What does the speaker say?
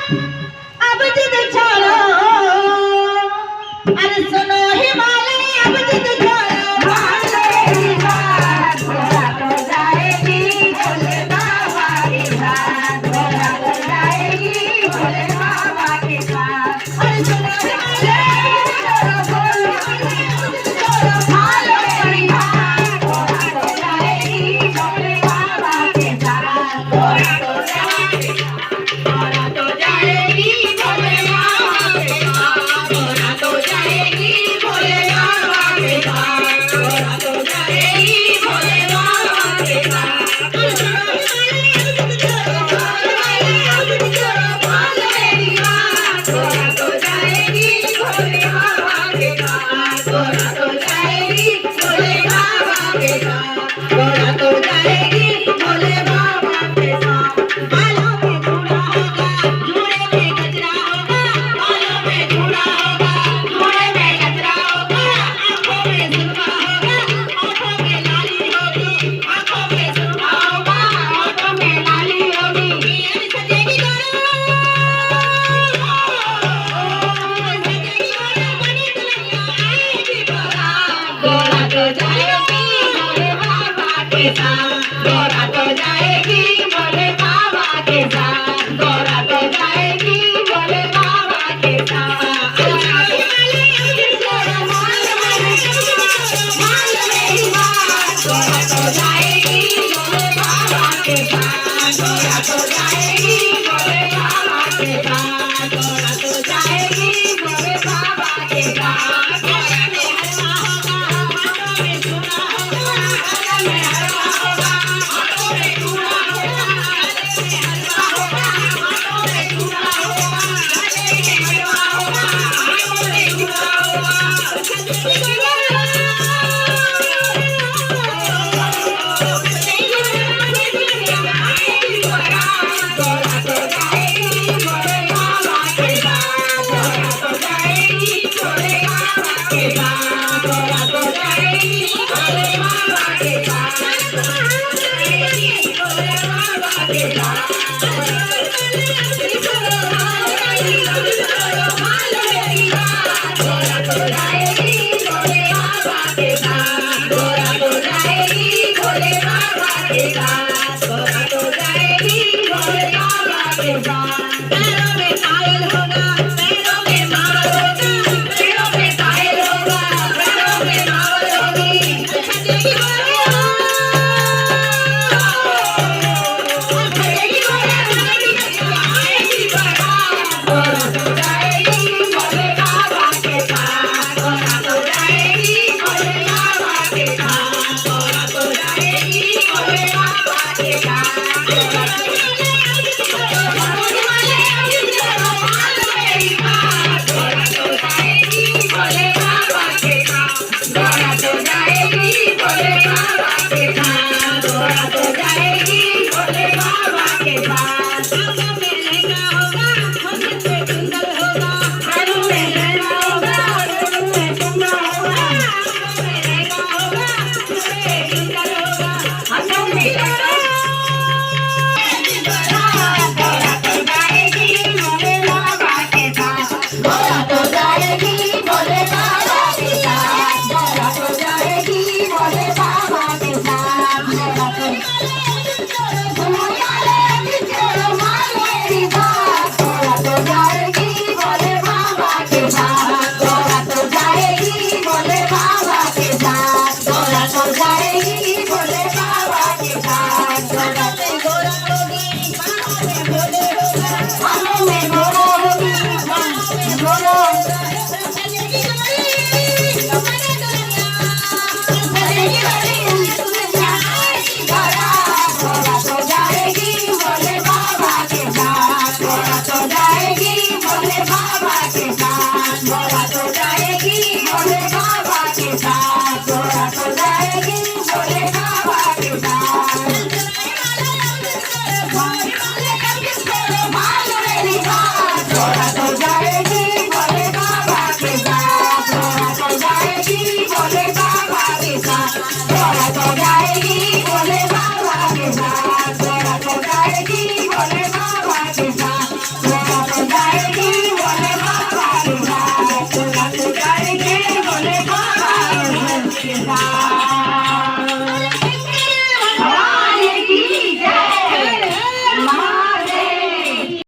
अब जिद छोड़ो अरे सुनो हिमालय अब जिद छोड़ो मालवेरी बात घोड़ा तो जाएगी भोले बाबा के साथ घोड़ा तो जाएगी भोले बाबा के साथ अरे सुनो हिमालय छोड़ो मालवेरी बात घोड़ा तो जाएगी भोले बाबा के साथ घोड़ा तो जाएगी घोड़ा तो जाएगी भोले बाबा के साथ घोड़ा तो जाएगी भोले बाबा के साथ घोड़ा तो जाएगी भोले बाबा के साथ मालवेरी बात घोड़ा तो जाएगी भोले बाबा के साथ घोड़ा तो जाएगी भोले बाबा के साथ घोड़ा तो जाएगी भोले बाबा के साथ बालों में जूड़ा होगा जूड़े में गजरा होगा बालों में जूड़ा होगा जूड़े में गजरा होगा आंखों में सुरमा होगा आंखों में लाली होगी आंखों में सुरमा होगा आंखों में लाली होगी ये सजेगी घोड़ा तो जाएगी भोले बाबा के साथ घोड़ा तो जाएगी भोले बाबा के साथ घोड़ा तो जाएगी भोले बाबा के साथ मालवेरी बात घोड़ा तो जाएगी भोले बाबा के साथ घोड़ा तो जाएगी भोले बाबा के साथ घोड़ा तो जाएगी भोले बाबा के साथ घोड़ा में हलवा होगा हाथों में चूड़ा होगा गला में हलवा होगा हाथों में चूड़ा होगा गले में हलवा होगा हाथों में चूड़ा होगा गले में हलवा होगा हाथों में चूड़ा घोड़ा तो जाएगी भोले बाबा के साथ घोड़ा तो जाएगी भोले बाबा के साथ घोड़ा तो जाएगी भोले बाबा के साथ भोले बाबा के साथ मालवेरी बात घोड़ा तो जाएगी भोले बाबा के साथ घोड़ा तो जाएगी भोले बाबा के साथ घोड़ा तो जाएगी भोले बाबा के साथ पैरों में पायल होगा पैरों में माल होगा पैरों में पायल होगा पैरों में माल होगी सजेगी घोड़ा तो जाएगी भोले बाबा के साथ घोड़ा तो जाएगी भोले बाबा के साथ घोड़ा तो जाएगी भोले बाबा के साथ मालवेरी बात घोड़ा तो जाएगी भोले बाबा के साथ घोड़ा तो जाएगी भोले बाबा के साथ घोड़ा तो जाएगी भोले बाबा के साथ आंखों में लहंगा होगा होठों पे कुंडल होगा हाथों में लहंगा होगा होठों में कुंडल होगा आंखों में लहंगा होगा होठों पे कुंडल होगा हाथों में घोड़ा तो जाएगी भोले बाबा के साथ घोड़ा तो जाएगी भोले बाबा के साथ घोड़ा तो जाएगी भोले बाबा के साथ घोड़ा तो मालवेरी बात घोड़ा तो जाएगी तोरा तो जाएगी भोले बाबा के साथ